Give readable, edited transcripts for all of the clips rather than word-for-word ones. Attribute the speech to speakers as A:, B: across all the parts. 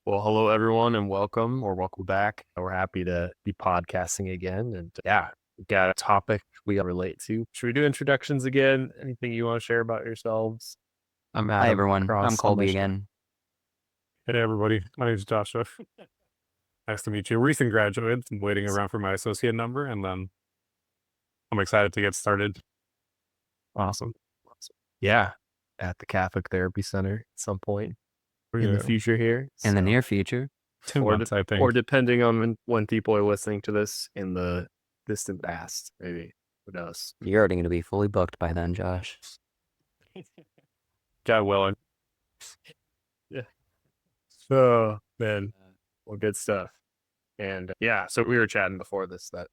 A: Well, hello everyone and welcome back. We're happy to be podcasting again. And yeah, we got a topic we relate to. Should we do introductions again? Anything you want to share about yourselves? I'm
B: Hi
A: Adam
B: everyone, I'm
A: across on my
B: Kolbe
A: show.
B: again.
C: Hey everybody, my name is Joshua. Nice to meet you. Recent graduate. I'm waiting around for my associate number, and then I'm excited to get started.
A: Awesome. Awesome. Yeah, at the Catholic Therapy Center at some point in the
C: Yeah,
A: future here.
B: In the
A: So,
B: near future,
C: 2 months, I
A: or
C: think.
A: depending on when people are listening to this in the distant past, maybe. Who knows?
B: you're already going to be fully booked by then, Josh.
C: God willing.
A: Yeah. So, man, well, good stuff. And yeah, so we were chatting before that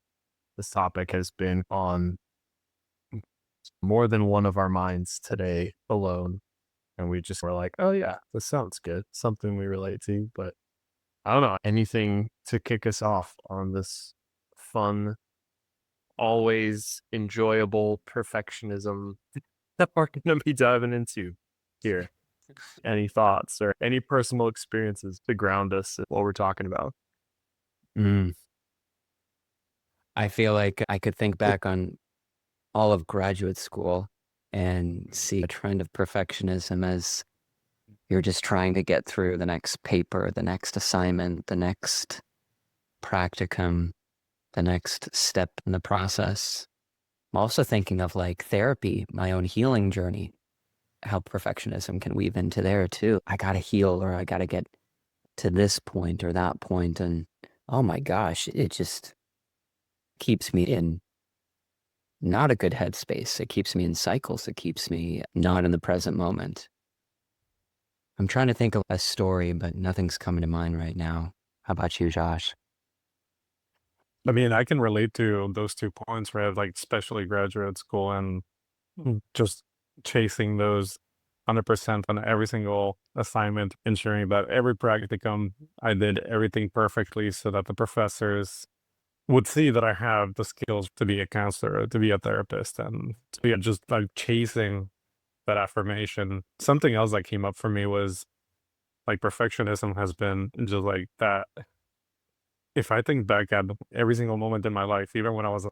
A: this topic has been on more than one of our minds today alone. And we just were like, oh, yeah, this sounds good. Something we relate to. But I don't know, anything to kick us off on this fun, always enjoyable perfectionism that we're going to be diving into here. Any thoughts or any personal experiences to ground us in what we're talking about?
B: Mm. I feel like I could think back on all of graduate school and see a trend of perfectionism as you're just trying to get through the next paper, the next assignment, the next practicum, the next step in the process. I'm also thinking of like therapy, my own healing journey, how perfectionism can weave into there too. I got to heal or I got to get to this point or that point, and oh my gosh, it just keeps me in not a good headspace. It keeps me in cycles. It keeps me not in the present moment. I'm trying to think of a story, but nothing's coming to mind right now. How about you, Josh?
C: I mean, I can relate to those 2 points, right? Like, especially graduate school and just chasing those 100% on every single assignment, ensuring that every practicum I did everything perfectly so that the professors would see that I have the skills to be a counselor, to be a therapist, and to be just like chasing that affirmation. Something else that came up for me was like perfectionism has been just like that. If I think back at every single moment in my life, even when I was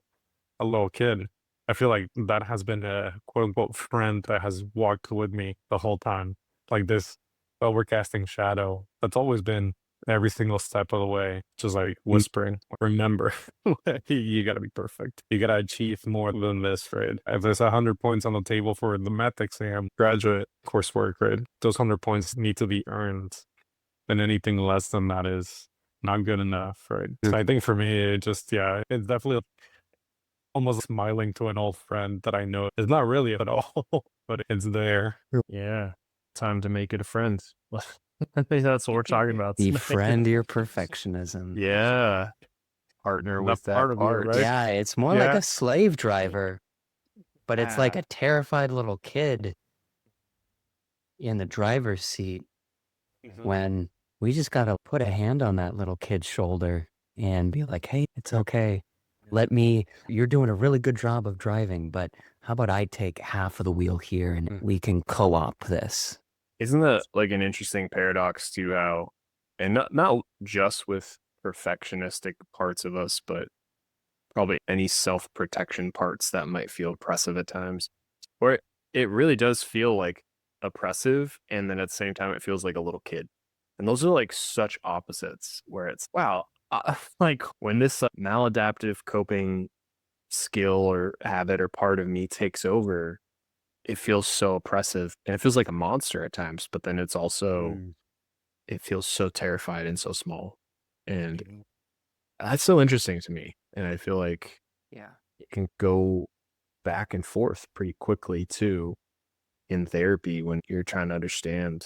C: a little kid, I feel like that has been a quote unquote friend that has walked with me the whole time. Like this overcasting shadow that's always been every single step of the way, just like whispering, remember, you gotta be perfect. You gotta achieve more than this, right? If there's 100 points on the table for the math exam, graduate coursework, right? Those 100 points need to be earned. And anything less than that is not good enough, right? So I think for me, it just, yeah, it's definitely almost smiling to an old friend that I know is not really at all, but it's there.
A: Yeah. Time to make it a friend. I think that's what we're talking about tonight.
B: Befriend your perfectionism.
A: Yeah. Partner
C: That
A: with that
C: part of you,
A: part.
C: right?
B: Yeah, it's more like
C: Yeah.
B: a slave driver, but it's like
A: Ah.
B: a terrified little kid in the driver's seat when we just got to put a hand on that little kid's shoulder and be like, hey, it's okay. You're doing a really good job of driving, but how about I take half of the wheel here and we can co-op this?
A: Isn't that like an interesting paradox to how, and not just with perfectionistic parts of us, but probably any self-protection parts that might feel oppressive at times, or it really does feel like oppressive, and then at the same time it feels like a little kid. And those are like such opposites where it's wow, like when this maladaptive coping skill or habit or part of me takes over, it feels so oppressive and it feels like a monster at times, but then it's also it feels so terrified and so small. And that's so interesting to me. And I feel like
B: Yeah.
A: it can go back and forth pretty quickly too in therapy when you're trying to understand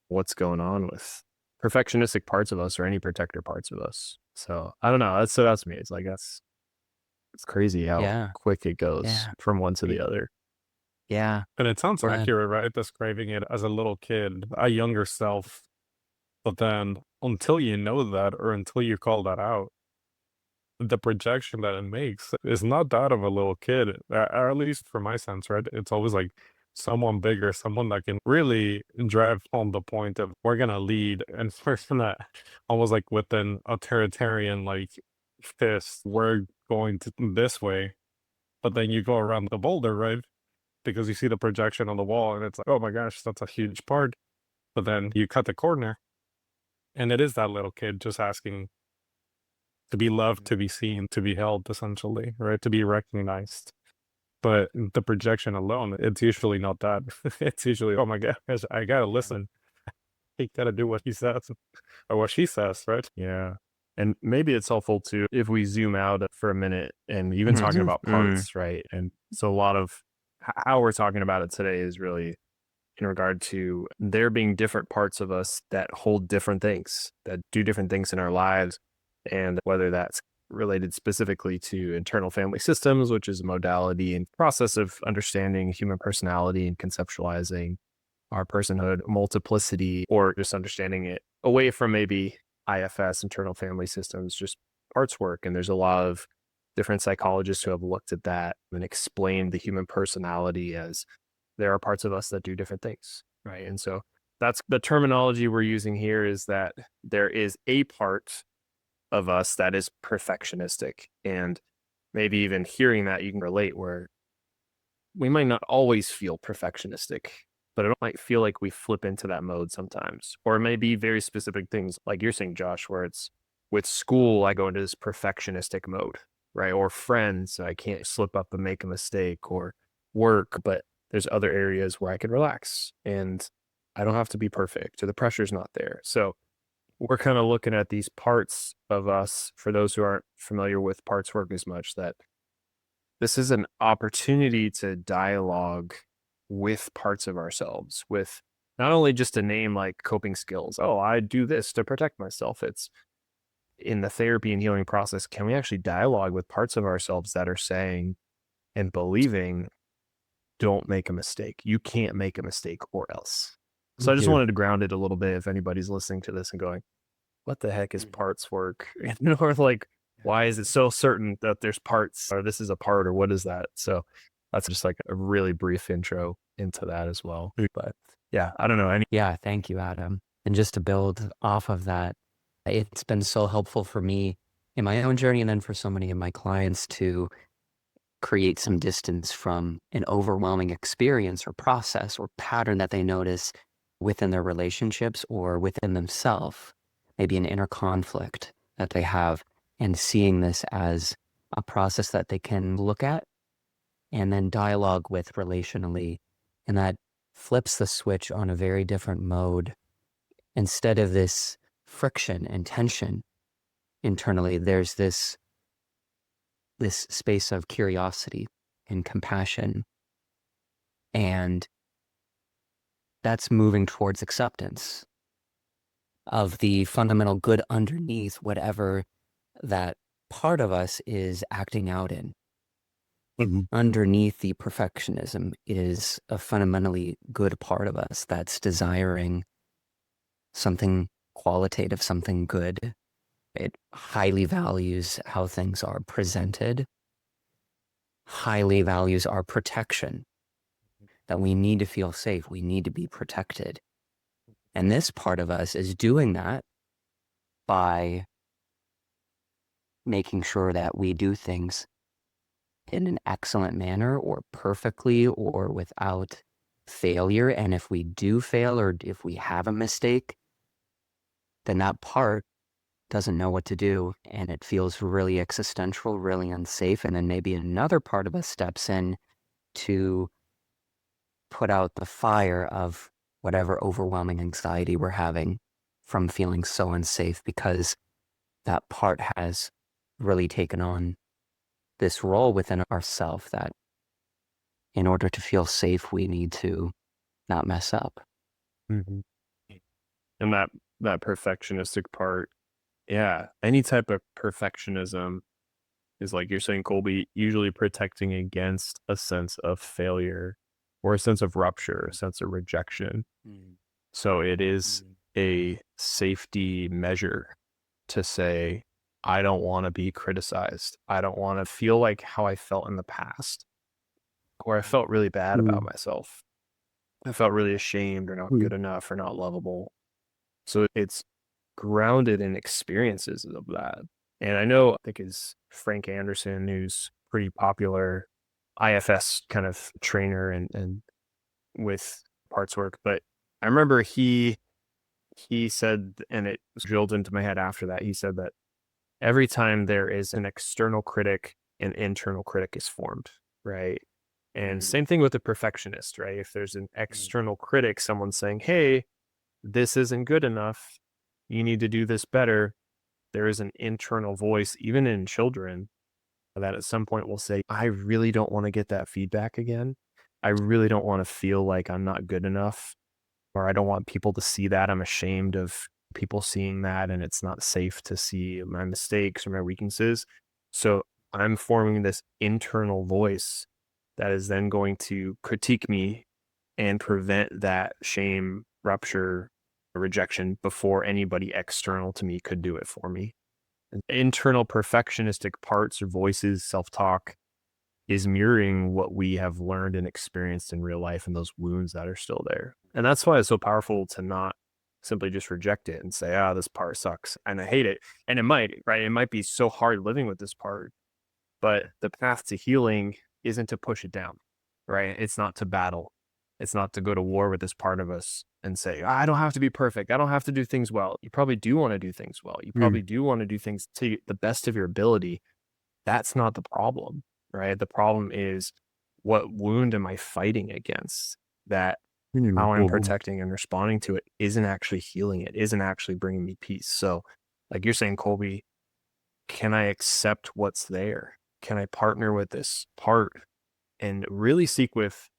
A: what's going on with perfectionistic parts of us or any protector parts of us. So I don't know. That stood out to me. It's like it's crazy how
B: Yeah.
A: quick it goes
B: Yeah.
A: from one to the other.
B: Yeah.
C: And it sounds
B: Go ahead.
C: accurate, right? Describing it as a little kid, a younger self. But then until you know that or until you call that out, the projection that it makes is not that of a little kid, or at least for my sense, right? It's always like someone bigger, someone that can really drive home the point of we're gonna lead and we're gonna almost like with an authoritarian like fist, we're going to this way. But then you go around the boulder, right? Because you see the projection on the wall and it's like, oh my gosh, that's a huge part. But then you cut the corner and it is that little kid just asking to be loved, to be seen, to be held, essentially, right? To be recognized. But the projection alone, it's usually not that. It's usually, oh my gosh, I gotta listen. I gotta do what he says or what she says, right?
A: Yeah. And maybe it's helpful to, if we zoom out for a minute and even talking about parts, right? And so a lot of how we're talking about it today is really in regard to there being different parts of us that hold different things, that do different things in our lives. And whether that's related specifically to internal family systems, which is a modality and process of understanding human personality and conceptualizing our personhood, multiplicity, or just understanding it away from maybe IFS, internal family systems, just parts work. And there's a lot of different psychologists who have looked at that and explained the human personality as there are parts of us that do different things, right? And so that's the terminology we're using here, is that there is a part of us that is perfectionistic. And maybe even hearing that, you can relate where we might not always feel perfectionistic, but it might feel like we flip into that mode sometimes. Or it may be very specific things like you're saying, Josh, where it's with school, I go into this perfectionistic mode, right? Or friends, I can't slip up and make a mistake, or work, but there's other areas where I can relax and I don't have to be perfect, or the pressure's not there. So we're kind of looking at these parts of us, for those who aren't familiar with parts work as much, that this is an opportunity to dialogue with parts of ourselves, with not only just a name like coping skills. Oh, I do this to protect myself. It's in the therapy and healing process. Can we actually dialogue with parts of ourselves that are saying and believing, don't make a mistake. You can't make a mistake or else. So I just wanted to ground it a little bit if anybody's listening to this and going, what the heck is parts work? Or like, why is it so certain that there's parts, or this is a part, or what is that? So that's just like a really brief intro into that as well. But yeah, I don't know.
B: Yeah, thank you, Adam. And just to build off of that, it's been so helpful for me in my own journey, and then for so many of my clients, to create some distance from an overwhelming experience or process or pattern that they notice within their relationships or within themselves, maybe an inner conflict that they have, and seeing this as a process that they can look at and then dialogue with relationally. And that flips the switch on a very different mode. Instead of this friction and tension internally, there's this space of curiosity and compassion. And that's moving towards acceptance of the fundamental good underneath whatever that part of us is acting out in. Underneath the perfectionism is a fundamentally good part of us that's desiring something qualitative, something good. It highly values how things are presented, highly values our protection, that we need to feel safe, we need to be protected. And this part of us is doing that by making sure that we do things in an excellent manner, or perfectly, or without failure. And if we do fail, or if we have a mistake, then that part doesn't know what to do, and it feels really existential, really unsafe. And then maybe another part of us steps in to put out the fire of whatever overwhelming anxiety we're having from feeling so unsafe, because that part has really taken on this role within ourself that in order to feel safe, we need to not mess up.
A: And that perfectionistic part, yeah, any type of perfectionism is, like you're saying, Kolbe, usually protecting against a sense of failure or a sense of rupture, a sense of rejection. So it is a safety measure to say, I don't want to be criticized. I don't want to feel like how I felt in the past, where I felt really bad about myself. I felt really ashamed or not good enough or not lovable. So it's grounded in experiences of that. And I know, I think is Frank Anderson, who's pretty popular IFS kind of trainer and with parts work. But I remember he said, and it was drilled into my head after that, he said that every time there is an external critic, an internal critic is formed, right? And same thing with the perfectionist, right? If there's an external critic, someone saying, hey, this isn't good enough, you need to do this better, there is an internal voice, even in children, that at some point will say, I really don't want to get that feedback again. I really don't want to feel like I'm not good enough, or I don't want people to see that. I'm ashamed of people seeing that, and it's not safe to see my mistakes or my weaknesses. So I'm forming this internal voice that is then going to critique me and prevent that shame, rupture, rejection before anybody external to me could do it for me. Internal perfectionistic parts or voices, self-talk, is mirroring what we have learned and experienced in real life and those wounds that are still there. And that's why it's so powerful to not simply just reject it and say, this part sucks and I hate it. And it might, right? It might be so hard living with this part, but the path to healing isn't to push it down, right? It's not to battle. It's not to go to war with this part of us and say, I don't have to be perfect. I don't have to do things well. You probably do want to do things well. You probably do want to do things to the best of your ability. That's not the problem, right? The problem is, what wound am I fighting against that how I'm protecting and responding to it isn't actually healing it, isn't actually bringing me peace. So like you're saying, Kolbe, can I accept what's there? Can I partner with this part and really seek with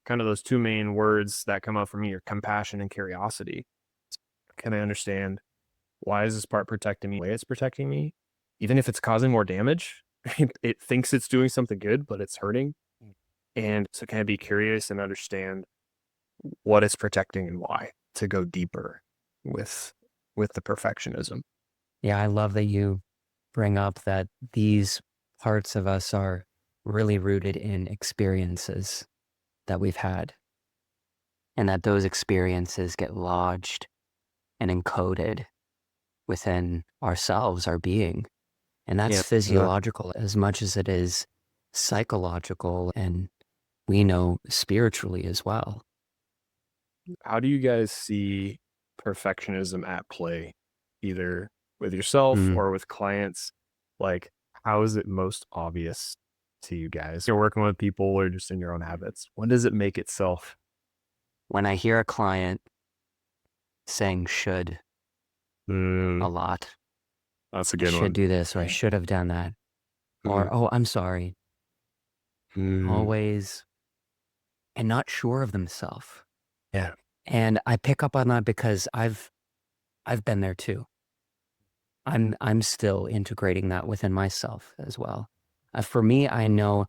A: kind of those two main words that come up for me are compassion and curiosity? Can I understand, why is this part protecting me the way it's protecting me? Even if it's causing more damage, it thinks it's doing something good, but it's hurting. And so can I be curious and understand what it's protecting and why, to go deeper with the perfectionism?
B: Yeah, I love that you bring up that these parts of us are really rooted in experiences that we've had, and that those experiences get lodged and encoded within ourselves, our being. And that's
A: Yeah.
B: physiological as much as it is psychological, and we know spiritually as well.
A: How do you guys see perfectionism at play, either with yourself or with clients? Like, how is it most obvious to you guys? You're working with people or just in your own habits. When does it make itself?
B: When I hear a client saying should a lot,
A: That's a
B: I
A: good
B: should
A: one.
B: do this, or I should have done that, or, oh, I'm sorry, always, and not sure of themselves.
A: Yeah.
B: And I pick up on that because I've been there too. I'm still integrating that within myself as well. For me, I know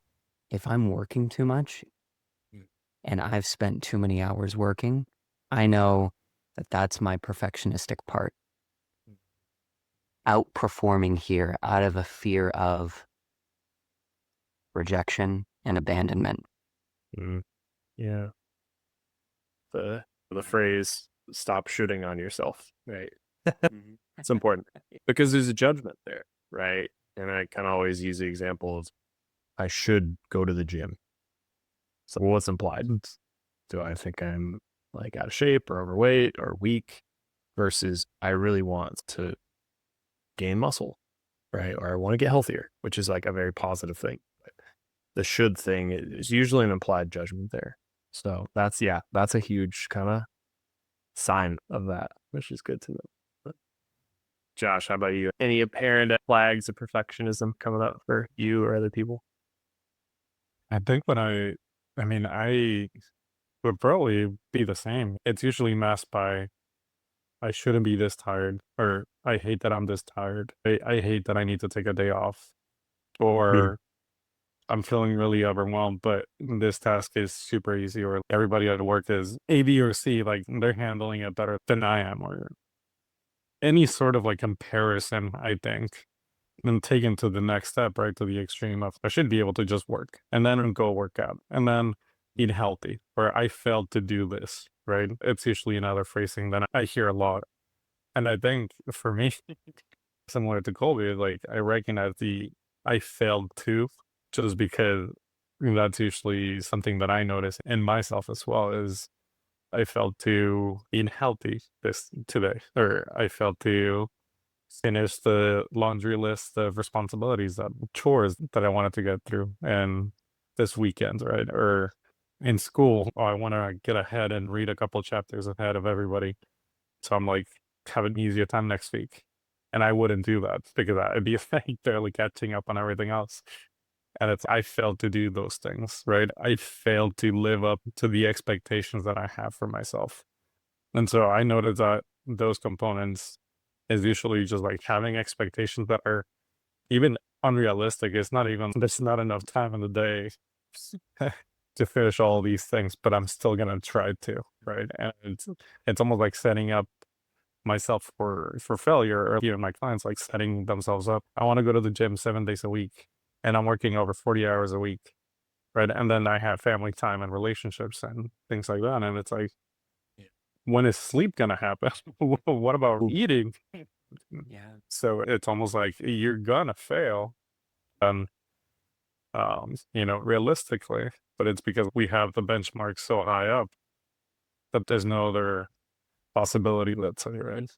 B: if I'm working too much and I've spent too many hours working, I know that that's my perfectionistic part. Outperforming here out of a fear of rejection and abandonment.
A: Yeah. The phrase, stop shooting on yourself, right? It's important because there's a judgment there, right? And I kind of always use the example of, I should go to the gym. So what's implied? Do I think I'm like out of shape or overweight or weak, versus I really want to gain muscle, right? Or I want to get healthier, which is like a very positive thing. But the should thing is usually an implied judgment there. So that's a huge kind of sign of that, which is good to know. But Josh, how about you? Any apparent flags of perfectionism coming up for you or other people?
C: I think I would probably be the same. It's usually masked by, I shouldn't be this tired, or I hate that I'm this tired. I hate that I need to take a day off, or I'm feeling really overwhelmed, but this task is super easy, or everybody at work is A, B, or C, like they're handling it better than I am, or any sort of like comparison, I think, then taken to the next step, right? To the extreme of, I should be able to just work and then go work out. And then unhealthy, or I failed to do this, right? It's usually another phrasing that I hear a lot. And I think for me, similar to Kolbe, like I recognize the I failed to, just because that's usually something that I notice in myself as well, is I failed to eat healthy this today, or I failed to finish the laundry list of responsibilities, that chores that I wanted to get through and this weekend, right? Or in school, oh, I want to get ahead and read a couple chapters ahead of everybody. So I'm like, have an easier time next week. And I wouldn't do that because I'd be like barely catching up on everything else. And I failed to do those things, right? I failed to live up to the expectations that I have for myself. And so I noticed that those components is usually just like having expectations that are even unrealistic. It's not even, there's not enough time in the day to finish all these things, but I'm still going to try to, right? And it's almost like setting up myself for failure, or even my clients like setting themselves up. I want to go to the gym 7 days a week and I'm working over 40 hours a week, right? And then I have family time and relationships and things like that. And it's like, when is sleep gonna happen? What about eating?
B: Yeah.
C: So it's almost like you're gonna fail, um, realistically, but it's because we have the benchmark so high up that there's no other possibility, let's say, right?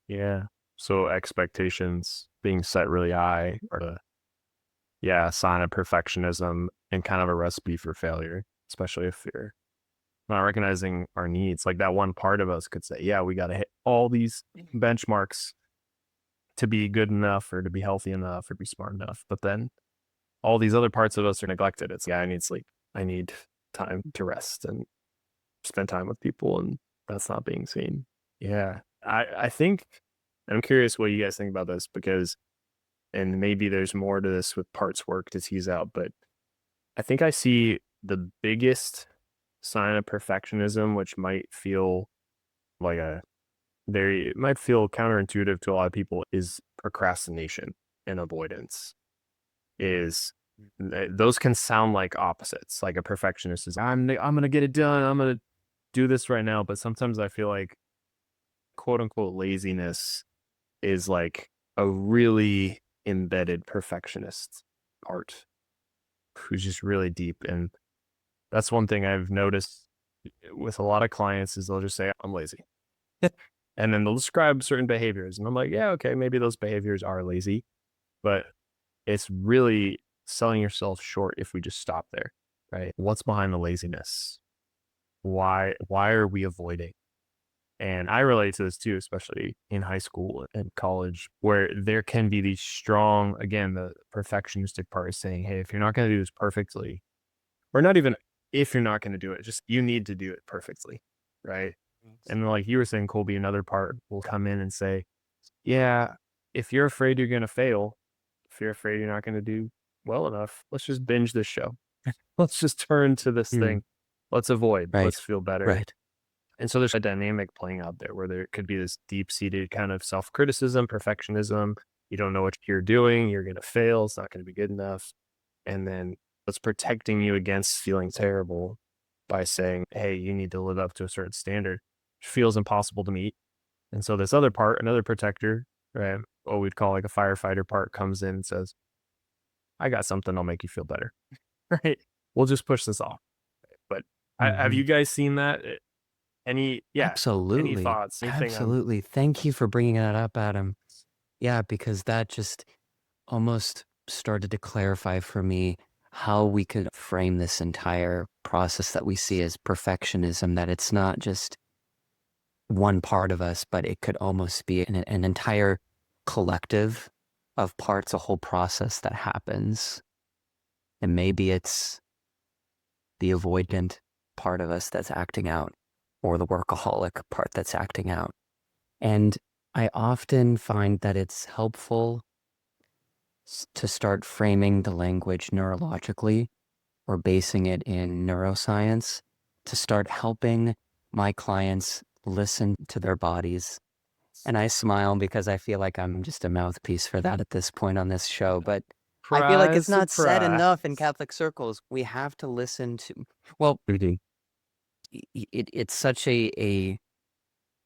A: Yeah. So expectations being set really high are a sign of perfectionism and kind of a recipe for failure, especially if you're not recognizing our needs. Like that one part of us could say, yeah, we got to hit all these benchmarks to be good enough or to be healthy enough or be smart enough. But then all these other parts of us are neglected. It's, I need sleep. I need time to rest and spend time with people. And that's not being seen. Yeah. I think, I'm curious what you guys think about this, because, and maybe there's more to this with parts work to tease out, but I think I see the biggest sign of perfectionism, which might feel like it might feel counterintuitive to a lot of people, is procrastination and avoidance. Those can sound like opposites. Like a perfectionist is, I'm gonna get it done, I'm gonna do this right now. But sometimes I feel like quote unquote laziness is like a really embedded perfectionist part who's just really deep. And that's one thing I've noticed with a lot of clients is they'll just say, I'm lazy. And then they'll describe certain behaviors. And I'm like, yeah, okay, maybe those behaviors are lazy, but it's really selling yourself short if we just stop there, right? What's behind the laziness? Why are we avoiding? And I relate to this too, especially in high school and college, where there can be these strong, again, the perfectionistic part is saying, hey, if you're not going to do this perfectly, or not even if you're not going to do it, just you need to do it perfectly, right? And like you were saying, Colby, another part will come in and say, yeah, if you're afraid you're going to fail, if you're afraid you're not going to do well enough, let's just binge this show. Let's just turn to this thing. Let's avoid.
B: Right.
A: Let's feel better.
B: Right.
A: And so there's a dynamic playing out there where there could be this deep-seated kind of self-criticism, perfectionism. You don't know what you're doing. You're going to fail. It's not going to be good enough. And then it's protecting you against feeling terrible by saying, hey, you need to live up to a certain standard, which feels impossible to meet. And so this other part, another protector, right, what we'd call like a firefighter part, comes in and says, I got something that'll make you feel better. Right? We'll just push this off. But have you guys seen that? Any
B: Absolutely.
A: thoughts? Anything
B: Absolutely. Thank you for bringing that up, Adam. Yeah, because that just almost started to clarify for me how we could frame this entire process that we see as perfectionism, that it's not just one part of us, but it could almost be an entire collective of parts, a whole process that happens. And maybe it's the avoidant part of us that's acting out, or the workaholic part that's acting out. And I often find that it's helpful to start framing the language neurologically, or basing it in neuroscience, to start helping my clients listen to their bodies. And I smile because I feel like I'm just a mouthpiece for that at this point on this show. But I feel like it's
C: Surprise,
B: not said enough in
C: surprise.
B: Catholic circles. We have to listen to, well, it's such a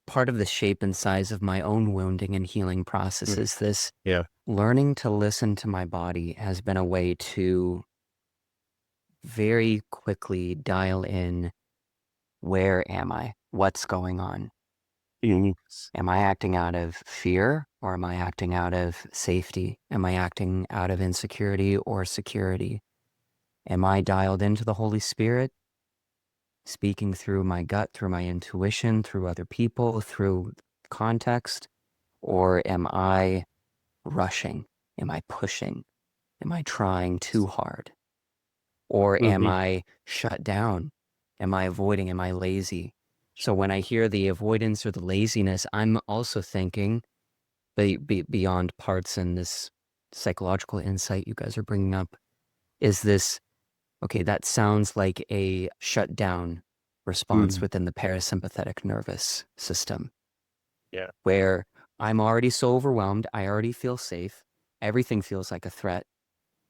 B: part of the shape and size of my own wounding and healing process is this.
A: Yeah.
B: Learning to listen to my body has been a way to very quickly dial in, where am I? What's going on? Am I acting out of fear, or am I acting out of safety? Am I acting out of insecurity or security? Am I dialed into the Holy Spirit, speaking through my gut, through my intuition, through other people, through context? Or am I rushing? Am I pushing? Am I trying too hard? Or am I shut down? Am I avoiding? Am I lazy? So when I hear the avoidance or the laziness, I'm also thinking beyond parts in this psychological insight you guys are bringing up, is this, okay, that sounds like a shutdown response within the parasympathetic nervous system.
A: Yeah.
B: Where I'm already so overwhelmed, I already feel safe, everything feels like a threat.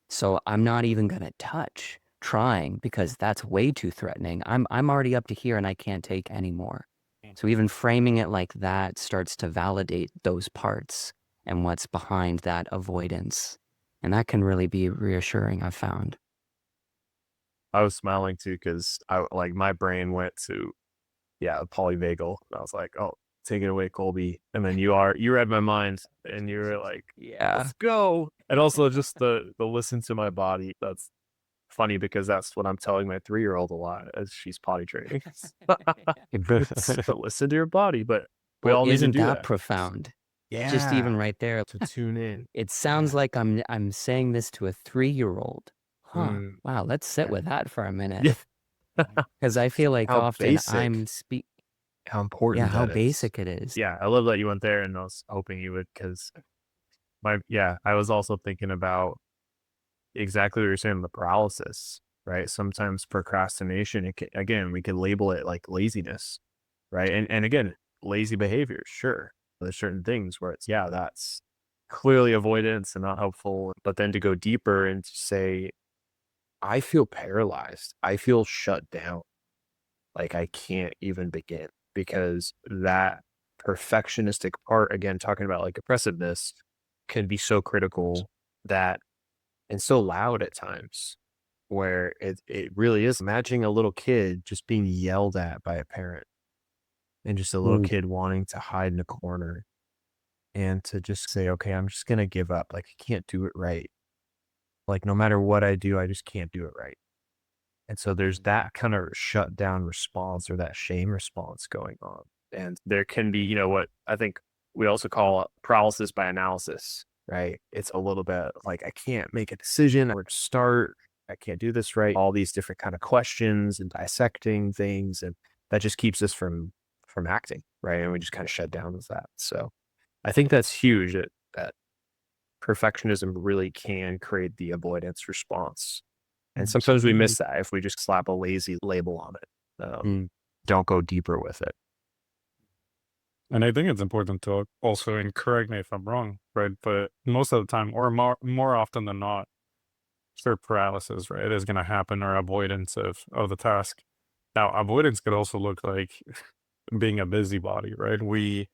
B: So I'm not even gonna touch trying, because that's way too threatening. I'm already up to here and I can't take any more. So even framing it like that starts to validate those parts and what's behind that avoidance. And that can really be reassuring, I've found.
A: I was smiling too because my brain went to polyvagal. And I was like, oh, take it away, Kolbe. And then you read my mind and you were like,
B: Yeah.
A: let's go. And also just the listen to my body. That's funny because that's what I'm telling my 3-year-old a lot as she's potty training. It's to listen to your body, but we
B: Well,
A: all need to
B: isn't
A: do
B: that
A: that.
B: profound?
A: Yeah.
B: Just even right there.
A: To tune in.
B: It sounds like I'm saying this to a 3-year-old. Huh. Wow, let's sit with that for a minute.
A: Yeah.
B: Because I feel like
A: How
B: often
A: basic. How important
B: how
A: that is.
B: basic it is.
A: Yeah, I love that you went there, and I was hoping you would, because I was also thinking about exactly what you're saying, the paralysis, right? Sometimes procrastination, again, we can label it like laziness, right? And again, lazy behavior, sure. There's certain things where it's, that's clearly avoidance and not helpful. But then to go deeper and to say, I feel paralyzed. I feel shut down. Like I can't even begin, because that perfectionistic part, again, talking about like oppressiveness, can be so critical that, and so loud at times, where it really is imagining a little kid just being yelled at by a parent, and just a little kid wanting to hide in a corner and to just say, okay, I'm just going to give up. Like I can't do it right. Like no matter what I do, I just can't do it right. And so there's that kind of shut down response, or that shame response going on. And there can be, what I think we also call paralysis by analysis, right? It's a little bit like, I can't make a decision, where to start. I can't do this right. All these different kind of questions and dissecting things. And that just keeps us from acting, right? And we just kind of shut down with that. So I think that's huge, that perfectionism really can create the avoidance response. And sometimes we miss that if we just slap a lazy label on it. Don't go deeper with it.
C: And I think it's important to also, and correct me if I'm wrong, right? But most of the time, or more often than not, sure, paralysis, right, is going to happen, or avoidance of the task. Now, avoidance could also look like being a busybody, right? We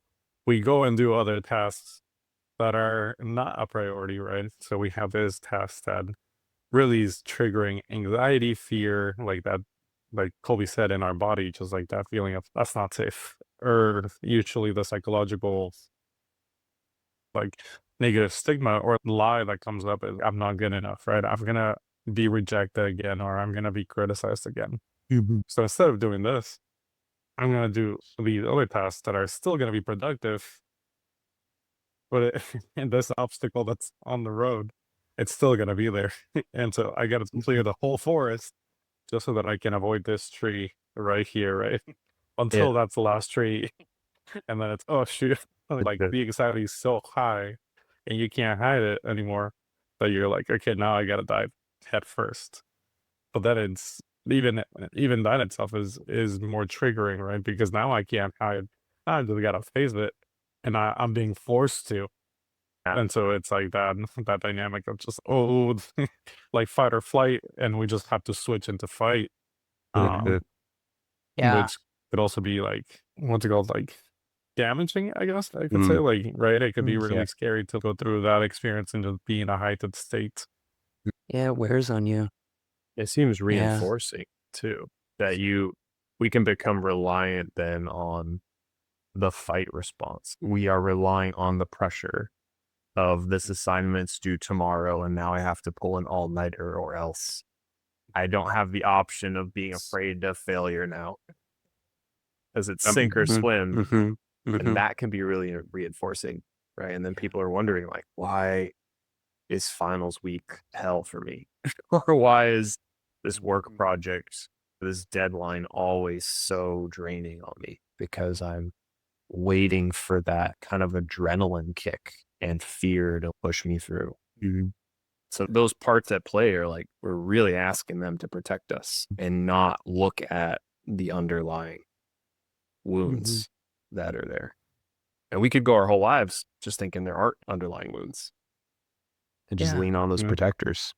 C: go and do other tasks that are not a priority, right? So we have this task that really is triggering anxiety, fear, like that, like Colby said, in our body, just like that feeling of that's not safe, or usually the psychological, like, negative stigma or lie that comes up is, I'm not good enough, right? I'm gonna be rejected again, or I'm gonna be criticized again. So instead of doing this, I'm gonna do these other tasks that are still gonna be productive, but and this obstacle that's on the road, it's still gonna be there. And so I gotta clear the whole forest just so that I can avoid this tree right here, right? Until that's the last tree. And then it's, oh shoot, like the anxiety is so high and you can't hide it anymore, that you're like, okay, now I gotta dive head first. But then it's even that itself is more triggering, right? Because now I can't hide. I just gotta face it, and I'm being forced to. And so it's like that dynamic of just, oh, like fight or flight, and we just have to switch into fight.
B: Yeah.
C: Which could also be like, what's it called, like damaging, I guess I could say, like, right? It could be really scary to go through that experience and just be in a heightened state.
B: Yeah, it wears on you.
A: It seems reinforcing too, that we can become reliant then on the fight response. We are relying on the pressure of this assignment's due tomorrow, and now I have to pull an all-nighter, or else I don't have the option of being afraid of failure now, as it's sink or swim. And that can be really reinforcing, right? And then people are wondering, like, why is finals week hell for me? Or why is this work project, this deadline always so draining on me? Because I'm waiting for that kind of adrenaline kick and fear to push me through. So those parts at play are like, we're really asking them to protect us and not look at the underlying wounds that are there. And we could go our whole lives just thinking there aren't underlying wounds and just lean on those protectors.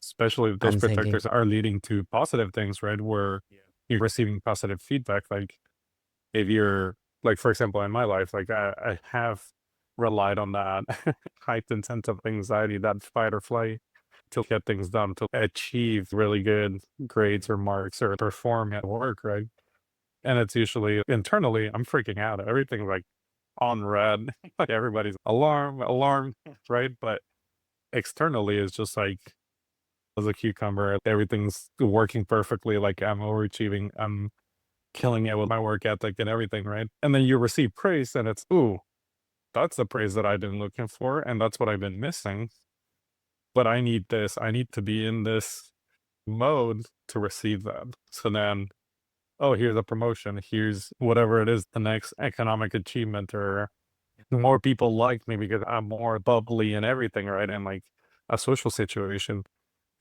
C: Especially if those protectors are leading to positive things, right? Where you're receiving positive feedback. Like if you're, like, for example, in my life, like I have relied on that heightened sense of anxiety, that fight or flight, to get things done, to achieve really good grades or marks or perform at work, right? And it's usually internally, I'm freaking out. Everything's like on red, like everybody's alarm, right? But externally, it's just like as a cucumber, everything's working perfectly. Like I'm overachieving, I'm killing it with my work ethic and everything, right? And then you receive praise, and it's, ooh, that's the praise that I've been looking for, and that's what I've been missing. But I need this. I need to be in this mode to receive that. So then, oh, here's a promotion. Here's whatever it is, the next economic achievement, or more people like me because I'm more bubbly and everything, right? And like a social situation.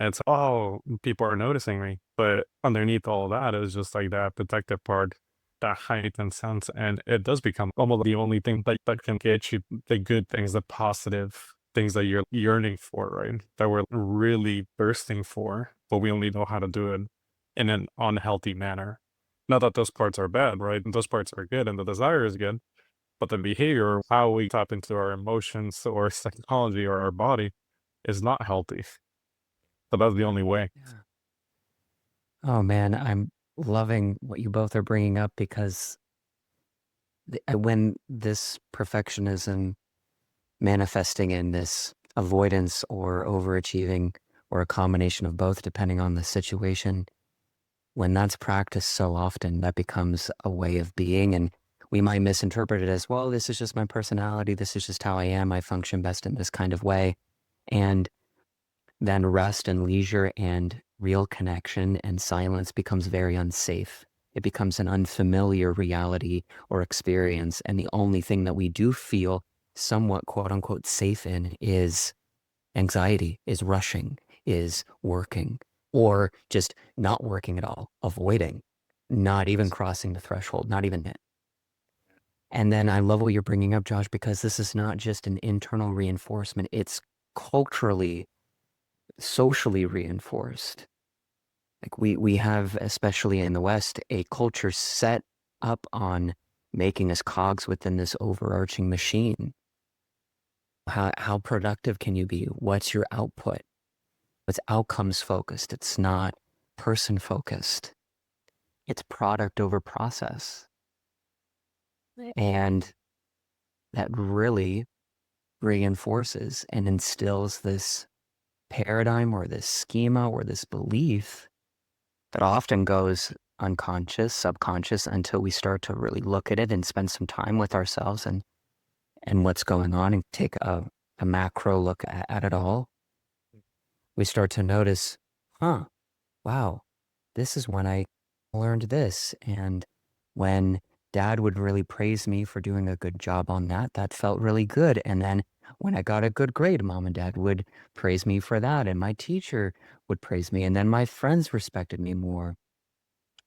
C: And it's, oh, people are noticing me. But underneath all that is just like that protective part, that heightened sense. And it does become almost the only thing that can get you the good things, the positive things that you're yearning for, right? That we're really thirsting for, but we only know how to do it in an unhealthy manner. Not that those parts are bad, right? Those parts are good and the desire is good, but the behavior, how we tap into our emotions or psychology or our body is not healthy. So that's the only way.
B: Oh man, I'm loving what you both are bringing up, because when this perfectionism manifesting in this avoidance or overachieving, or a combination of both depending on the situation, when that's practiced so often, that becomes a way of being. And we might misinterpret it as, well, this is just my personality, this is just how I am, I function best in this kind of way. And then rest and leisure and real connection and silence becomes very unsafe. It becomes an unfamiliar reality or experience. And the only thing that we do feel somewhat quote unquote safe in is anxiety, is rushing, is working, or just not working at all, avoiding, not even crossing the threshold, not even it. And then I love what you're bringing up, Josh, because this is not just an internal reinforcement, it's culturally, socially reinforced. Like we have, especially in the West, a culture set up on making us cogs within this overarching machine. How productive can you be? What's your output? It's outcomes focused. It's not person focused. It's product over process. And that really reinforces and instills this paradigm or this schema or this belief that often goes unconscious, subconscious, until we start to really look at it and spend some time with ourselves and what's going on, and take a macro look at it all. We start to notice, wow, this is when I learned this. And when dad would really praise me for doing a good job on that, that felt really good. And then when I got a good grade, mom and dad would praise me for that. And my teacher would praise me. And then my friends respected me more,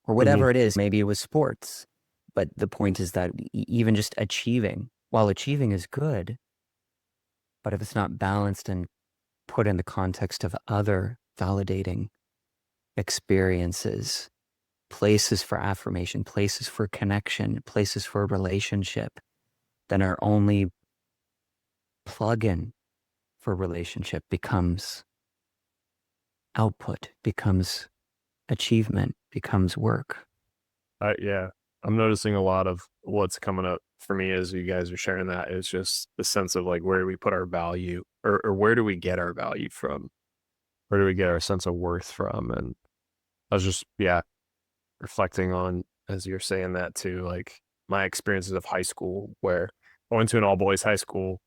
B: or whatever it is. Maybe it was sports. But the point is that even just achieving, while achieving is good, But if it's not balanced and put in the context of other validating experiences, places for affirmation, places for connection, places for relationship, then our only plug-in for relationship becomes output, becomes achievement, becomes work.
A: Yeah, I'm noticing a lot of what's coming up for me as you guys are sharing that is just the sense of like, where do we put our value, or where do we get our value from? Where do we get our sense of worth from? And I was just, yeah, reflecting on, as you're saying that too, like my experiences of high school, where I went to an all boys high school,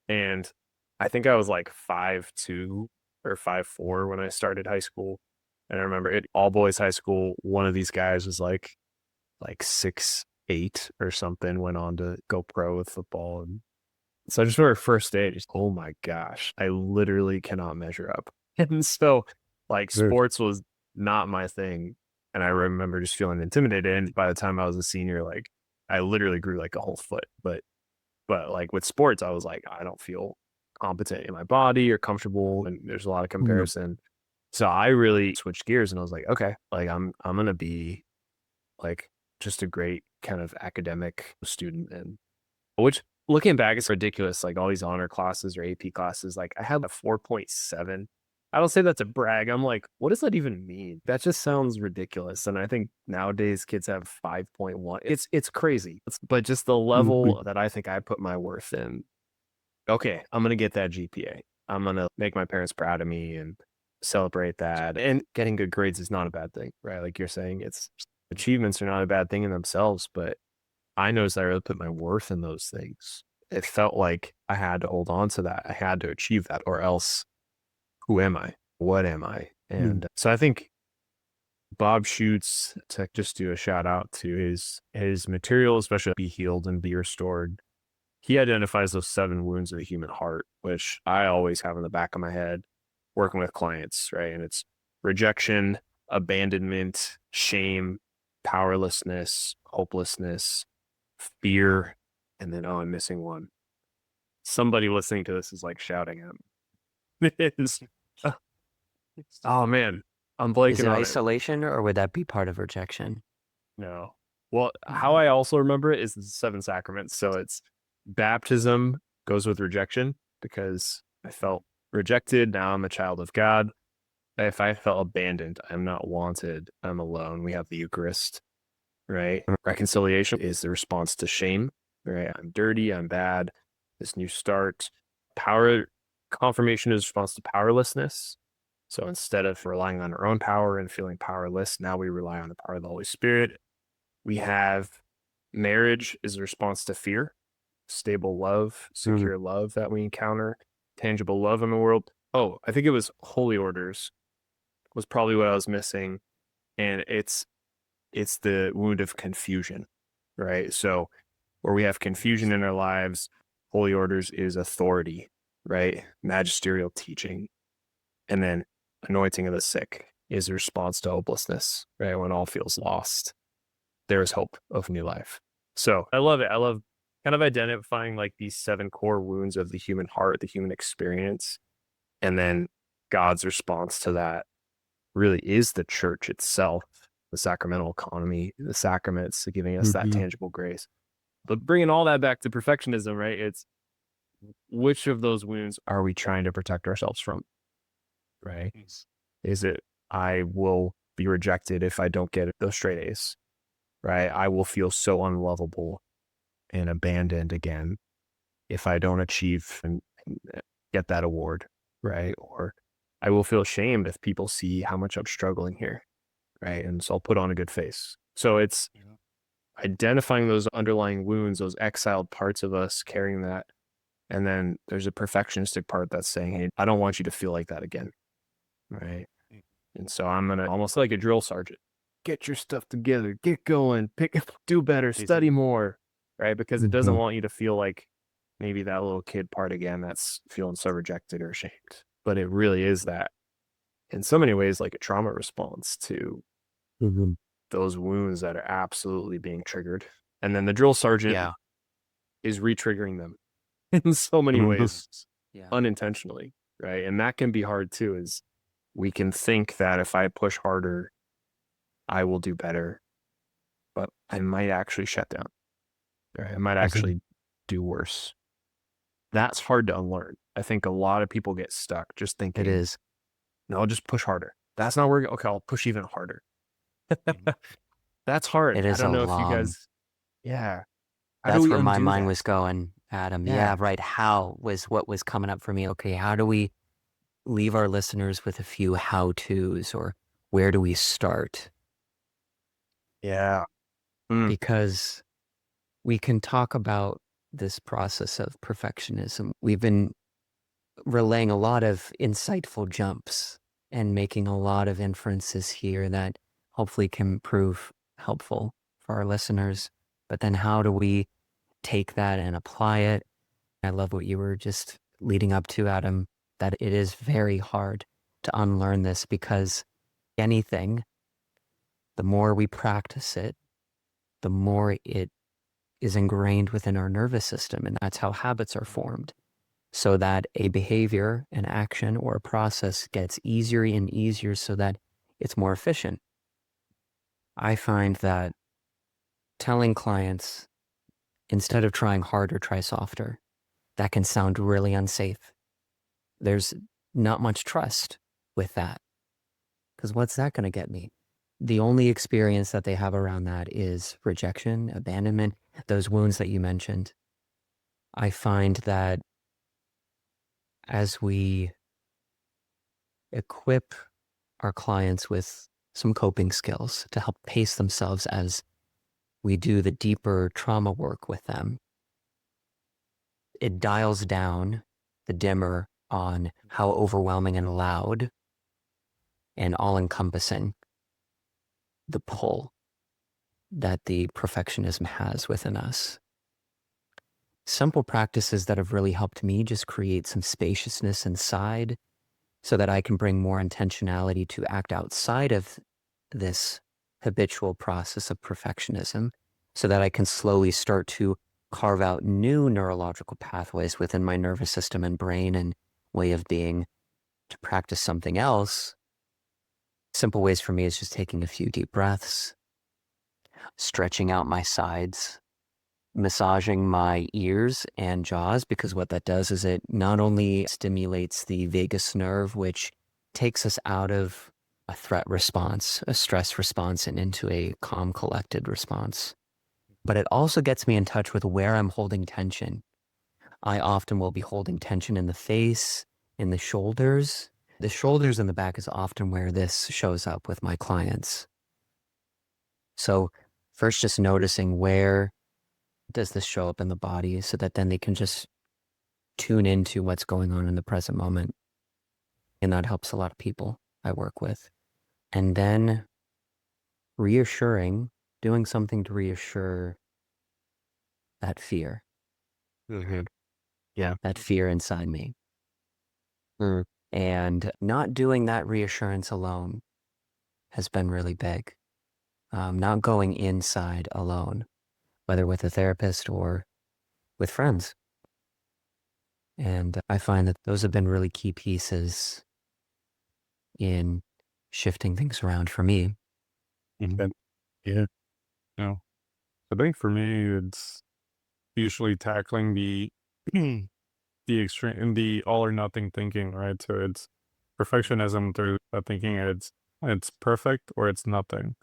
A: and I think I was like 5'2" or 5'4" when I started high school. And I remember it all boys high school. One of these guys was like 6'8" or something, went on to go pro with football. And so I just remember first day, just, oh my gosh, I literally cannot measure up. And so like
C: Dude.
A: sports was not my thing. And I remember just feeling intimidated. And by the time I was a senior, like I literally grew like a whole foot. But like with sports, I was like, I don't feel competent in my body or comfortable. And there's a lot of comparison. So I really switched gears and I was like, okay, like I'm gonna be like just a great kind of academic student. And which, looking back, it's ridiculous. Like all these honor classes or AP classes, like I had a 4.7. I don't say that to brag. I'm like, what does that even mean? That just sounds ridiculous. And I think nowadays kids have 5.1. It's crazy. But just the level that I think I put my worth in. Okay, I'm gonna get that GPA. I'm gonna make my parents proud of me and celebrate that. And getting good grades is not a bad thing, right? Like you're saying, it's achievements are not a bad thing in themselves, but I noticed I really put my worth in those things. It felt like I had to hold on to that. I had to achieve that, or else who am I? What am I? And so I think Bob Schutz, to just do a shout out to his material, especially Be Healed and Be Restored. He identifies those 7 wounds of the human heart, which I always have in the back of my head working with clients, right? And it's rejection, abandonment, shame, powerlessness, hopelessness, fear, and then, oh, I'm missing one. Somebody listening to this is like shouting at me. It's, oh man, I'm
B: Is
A: blanking
B: it
A: on it.
B: isolation or would that be part of rejection?
A: No. Well, how I also remember it is the 7 sacraments. So it's baptism goes with rejection because I felt rejected. Now I'm a child of God. If I felt abandoned, I'm not wanted, I'm alone. We have the Eucharist, right? Reconciliation is the response to shame, right? I'm dirty, I'm bad, this new start. Power confirmation is response to powerlessness. So instead of relying on our own power and feeling powerless, now we rely on the power of the Holy Spirit. We have marriage is a response to fear, stable love, secure love that we encounter, tangible love in the world. Oh, I think it was holy orders was probably what I was missing. And it's the wound of confusion, right? So where we have confusion in our lives, holy orders is authority, right? Magisterial teaching. And then anointing of the sick is a response to hopelessness, right? When all feels lost, there is hope of new life. So I love it. I love kind of identifying like these 7 core wounds of the human heart, the human experience. And then God's response to that really is the church itself, the sacramental economy, the sacraments, giving us that tangible grace. But bringing all that back to perfectionism, right? It's which of those wounds are we trying to protect ourselves from, right? Is it, I will be rejected if I don't get those straight A's, right? I will feel so unlovable and abandoned again if I don't achieve and get that award, right? Or I will feel ashamed if people see how much I'm struggling here, right? And so I'll put on a good face. So it's identifying those underlying wounds, those exiled parts of us, carrying that. And then there's a perfectionistic part that's saying, hey, I don't want you to feel like that again, right? And so I'm going to almost like a drill sergeant, get your stuff together, get going, do better, study more, right? Because it doesn't want you to feel like maybe that little kid part again that's feeling so rejected or ashamed. But it really is that, in so many ways, like a trauma response to those wounds that are absolutely being triggered. And then the drill sergeant is re-triggering them in so many ways.
B: Yeah.
A: unintentionally, right? And that can be hard too, is we can think that if I push harder, I will do better, but I might actually shut down. Right? I might actually do worse. That's hard to unlearn. I think a lot of people get stuck just thinking,
B: It is.
A: no, I'll just push harder. That's not working. Okay, I'll push even harder. That's hard.
B: It
A: I
B: is a
A: don't know if you
B: long.
A: guys, yeah. How do
B: That's
A: we
B: where my
A: undo
B: mind
A: that?
B: was going, Adam. Yeah,
A: Yeah.
B: right. How was what was coming up for me? Okay, how do we leave our listeners with a few how-tos, or where do we start?
A: Yeah. Mm.
B: Because we can talk about this process of perfectionism. We've been relaying a lot of insightful jumps and making a lot of inferences here that hopefully can prove helpful for our listeners. But then how do we take that and apply it? I love what you were just leading up to, Adam, that it is very hard to unlearn this, because anything, the more we practice it, the more it is ingrained within our nervous system. And that's how habits are formed, so that a behavior, an action, or a process gets easier and easier so that it's more efficient. I find that telling clients, instead of trying harder, try softer, that can sound really unsafe. There's not much trust with that, because what's that going to get me? The only experience that they have around that is rejection, abandonment, those wounds that you mentioned. I find that as we equip our clients with some coping skills to help pace themselves as we do the deeper trauma work with them, it dials down the dimmer on how overwhelming and loud and all-encompassing the pull that the perfectionism has within us. Simple practices that have really helped me just create some spaciousness inside, so that I can bring more intentionality to act outside of this habitual process of perfectionism, so that I can slowly start to carve out new neurological pathways within my nervous system and brain and way of being to practice something else. Simple ways for me is just taking a few deep breaths, stretching out my sides, massaging my ears and jaws, because what that does is it not only stimulates the vagus nerve, which takes us out of a threat response, a stress response, and into a calm, collected response, but it also gets me in touch with where I'm holding tension. I often will be holding tension in the face, in the shoulders. The shoulders and the back is often where this shows up with my clients. So first, just noticing where does this show up in the body, so that then they can just tune into what's going on in the present moment. And that helps a lot of people I work with. And then reassuring, doing something to reassure that fear,
A: Yeah.
B: that fear inside me.
A: Mm.
B: And not doing that reassurance alone has been really big. Not going inside alone, whether with a therapist or with friends. And I find that those have been really key pieces in shifting things around for me.
C: And yeah, no. I think for me, it's usually tackling the the extreme, the all or nothing thinking, right? So it's perfectionism through thinking it's perfect or it's nothing,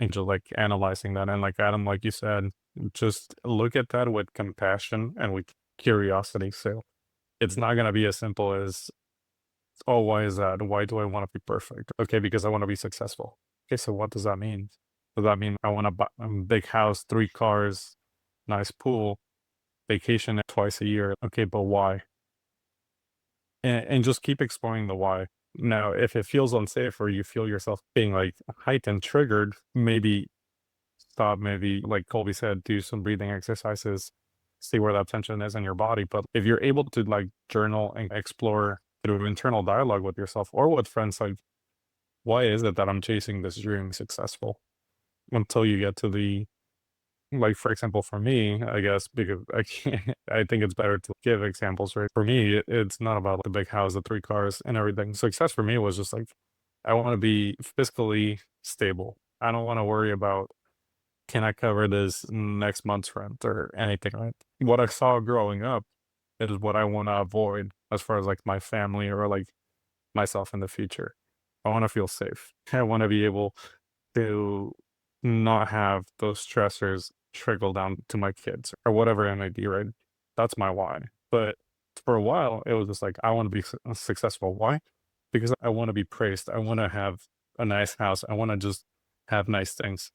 C: and just like analyzing that. And like Adam, like you said, just look at that with compassion and with curiosity. So it's not gonna be as simple as, oh, why is that? Why do I want to be perfect? Okay, because I want to be successful. Okay, so what does that mean? Does that mean I want to buy a big house, 3 cars, nice pool, vacation twice a year? Okay, but why? And just keep exploring the why. Now, if it feels unsafe or you feel yourself being like heightened, triggered, maybe stop, maybe like Colby said, do some breathing exercises, see where that tension is in your body. But if you're able to like journal and explore through internal dialogue with yourself or with friends, like, why is it that I'm chasing this dream successful? Until you get to the Like, for example, for me, I guess, because I can't, I think it's better to give examples, right? For me, it's not about the big house, the 3 cars and everything. Success for me was just like, I want to be fiscally stable. I don't want to worry about, can I cover this next month's rent or anything, right? What I saw growing up is what I want to avoid as far as like my family or like myself in the future. I want to feel safe. I want to be able to not have those stressors trickle down to my kids or whatever it may be, right? That's my why. But for a while, it was just like, I want to be successful. Why? Because I want to be praised. I want to have a nice house. I want to just have nice things.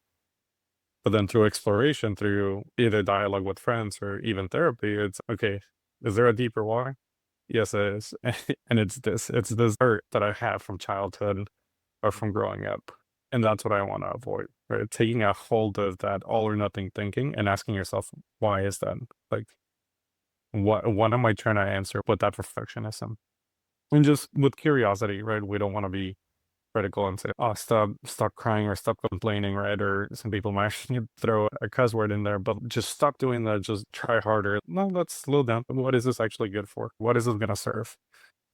C: But then through exploration, through either dialogue with friends or even therapy, it's okay, is there a deeper why? Yes, it is. And it's this hurt that I have from childhood or from growing up. And that's what I want to avoid, right? Taking a hold of that all or nothing thinking and asking yourself, why is that? Like, what am I trying to answer with that perfectionism? And just with curiosity, right? We don't want to be critical and say, oh, stop crying or stop complaining, right? Or some people might throw a cuss word in there, but just stop doing that. Just try harder. No, let's slow down. What is this actually good for? What is it going to serve?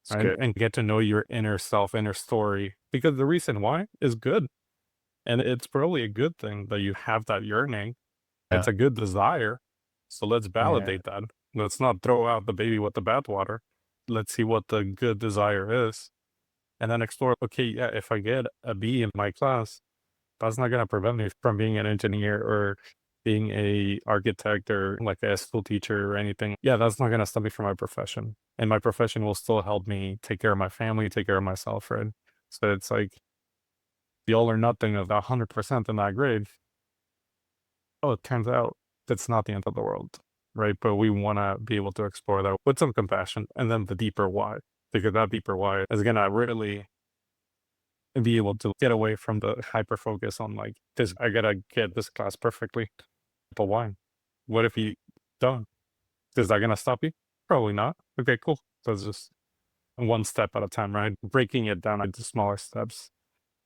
A: It's
C: Right?
A: good.
C: And get to know your inner self, inner story, because the reason why is good. And it's probably a good thing that you have that yearning. It's
A: Yeah.
C: a good desire. So let's
A: Yeah.
C: validate that. Let's not throw out the baby with the bathwater. Let's see what the good desire is. And then explore, okay, yeah, if I get a B in my class, that's not going to prevent me from being an engineer or being a architect or like a school teacher or anything. Yeah, that's not going to stop me from my profession. And my profession will still help me take care of my family, take care of myself, right? So it's like the all or nothing of the 100% in that grade. Oh, it turns out that's not the end of the world, right? But we want to be able to explore that with some compassion and then the deeper why, because that deeper why is going to really be able to get away from the hyper focus on like this. I gotta get this class perfectly. But why? What if you don't? Is that gonna stop you? Probably not. Okay, cool. So it's just one step at a time, right? Breaking it down into smaller steps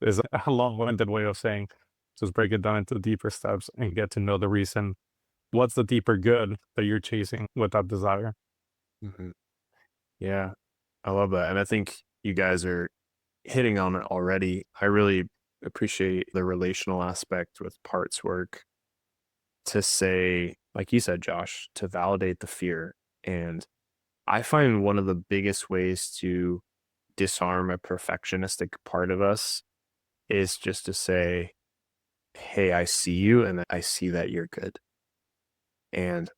C: is a long-winded way of saying just break it down into deeper steps and get to know the reason. What's the deeper good that you're chasing with that desire?
A: Mhm. Yeah, I love that. And I think you guys are hitting on it already. I really appreciate the relational aspect with parts work to say, like you said, Josh, to validate the fear. And I find one of the biggest ways to disarm a perfectionistic part of us is just to say, hey, I see you and I see that you're good. And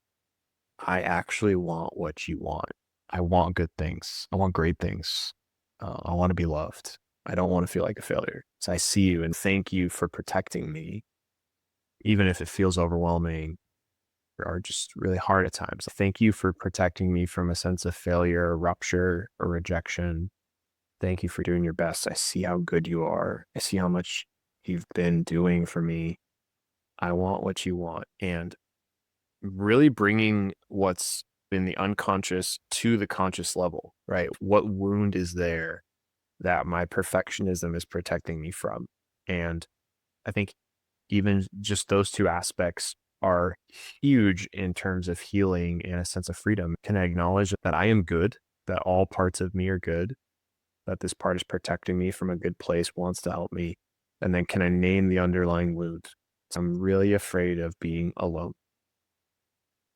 A: I actually want what you want. I want good things. I want great things. I want to be loved. I don't want to feel like a failure. So I see you and thank you for protecting me, even if it feels overwhelming or just really hard at times. Thank you for protecting me from a sense of failure, or rupture, or rejection. Thank you for doing your best. I see how good you are. I see how much you've been doing for me. I want what you want. And really bringing what's in the unconscious to the conscious level, right? What wound is there that my perfectionism is protecting me from? And I think even just those two aspects are huge in terms of healing and a sense of freedom. Can I acknowledge that I am good, that all parts of me are good, that this part is protecting me from a good place, wants to help me? And then can I name the underlying wound? So I'm really afraid of being alone.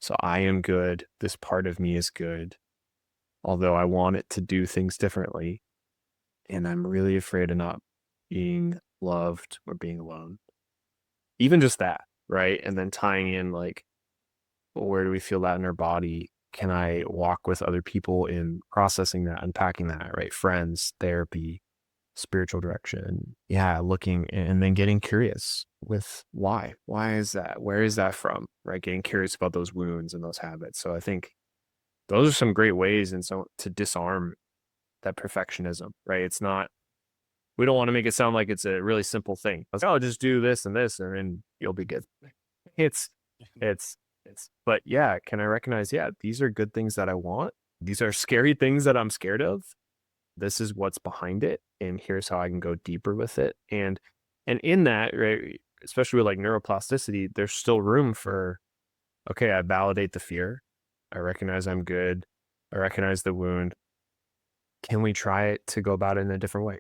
A: So I am good. This part of me is good, although I want it to do things differently. And I'm really afraid of not being loved or being alone. Even just that, right? And then tying in like, well, where do we feel that in our body? Can I walk with other people in processing that, unpacking that, right? Friends, therapy, spiritual direction. Yeah, looking and then getting curious with why. Why is that? Where is that from? Right? Getting curious about those wounds and those habits. So I think those are some great ways and so to disarm that perfectionism, right? It's not, we don't want to make it sound like it's a really simple thing. It's, oh, just do this and this and then you'll be good. It's, it's, but yeah, can I recognize, yeah, these are good things that I want. These are scary things that I'm scared of. This is what's behind it. And here's how I can go deeper with it. And in that, right, especially with like neuroplasticity, there's still room for, okay, I validate the fear. I recognize I'm good. I recognize the wound. Can we try it to go about it in a different way?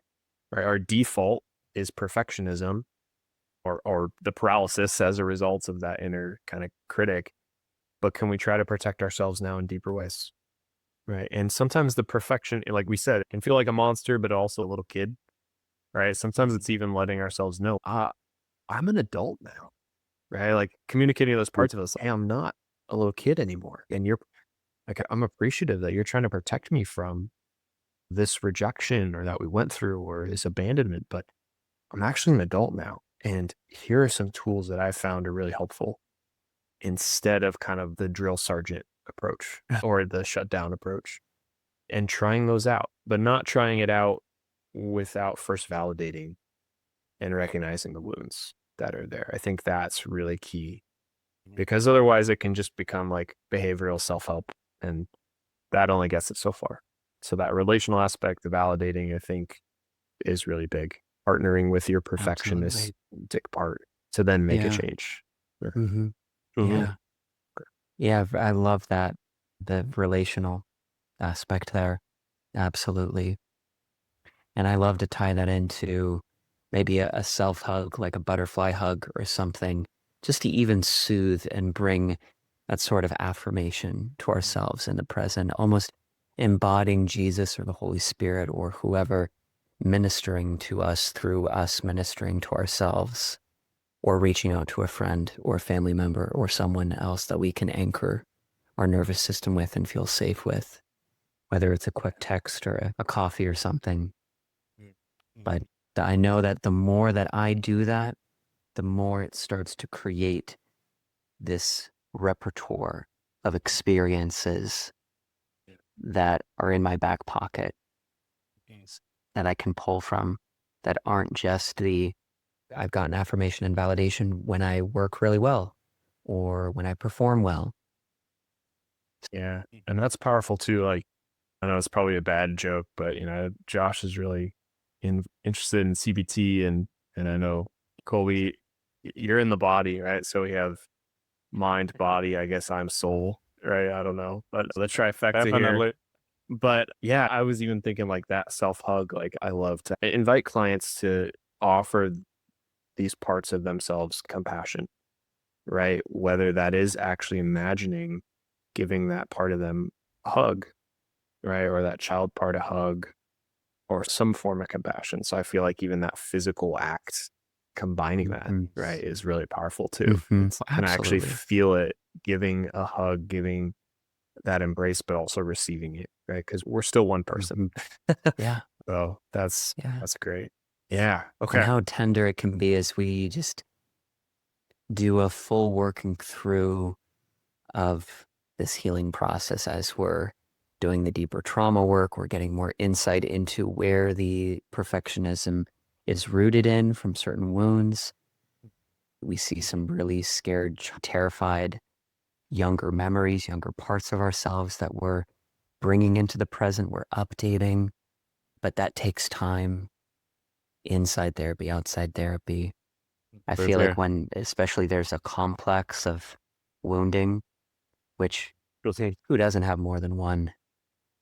A: Right? Our default is perfectionism or the paralysis as a result of that inner kind of critic. But can we try to protect ourselves now in deeper ways? Right. And sometimes the perfection, like we said, it can feel like a monster, but also a little kid. Right. Sometimes it's even letting ourselves know, I'm an adult now. Right. Like communicating those parts of us, hey, I'm not a little kid anymore. And you're like, I'm appreciative that you're trying to protect me from this rejection or that we went through or this abandonment, but I'm actually an adult now. And here are some tools that I found are really helpful instead of kind of the drill sergeant approach or the shutdown approach, and trying those out, but not trying it out without first validating and recognizing the wounds that are there. I think that's really key because otherwise it can just become like behavioral self-help, and that only gets it so far. So that relational aspect, the validating, I think is really big. Partnering with your perfectionistic part to then make a change. Sure.
B: Mm-hmm.
A: Mhm.
B: Yeah. Yeah. I love that. The relational aspect there. Absolutely. And I love to tie that into maybe a self hug, like a butterfly hug or something, just to even soothe and bring that sort of affirmation to ourselves in the present, almost embodying Jesus or the Holy Spirit or whoever ministering to us through us ministering to ourselves, or reaching out to a friend or a family member or someone else that we can anchor our nervous system with and feel safe with, whether it's a quick text or a coffee or something. But I know that the more that I do that, the more it starts to create this repertoire of experiences that are in my back pocket that I can pull from, that aren't just I've gotten affirmation and validation when I work really well or when I perform well.
A: Yeah. And that's powerful too. Like, I know it's probably a bad joke, but Josh is really interested in CBT, and I know Kolbe, you're in the body, right? So we have mind, body, I guess I'm soul, right? I don't know, but the trifecta here.
C: Definitely.
A: But yeah, I was even thinking like that self hug. Like I love to invite clients to offer these parts of themselves compassion, right? Whether that is actually imagining giving that part of them a hug, right? Or that child part a hug or some form of compassion. So I feel like even that physical act combining that, right, is really powerful too. And I actually
B: Absolutely.
A: feel it giving a hug, giving that embrace, but also receiving it, right? Because we're still one person.
B: Yeah.
A: So that's great. Yeah.
B: And
A: Okay.
B: how tender it can be as we just do a full working through of this healing process as we're doing the deeper trauma work. We're getting more insight into where the perfectionism is rooted in from certain wounds. We see some really scared, terrified, younger memories, younger parts of ourselves that we're bringing into the present, we're updating, but that takes time. Inside therapy, outside therapy. I feel like when, especially there's a complex of wounding, which who doesn't have more than one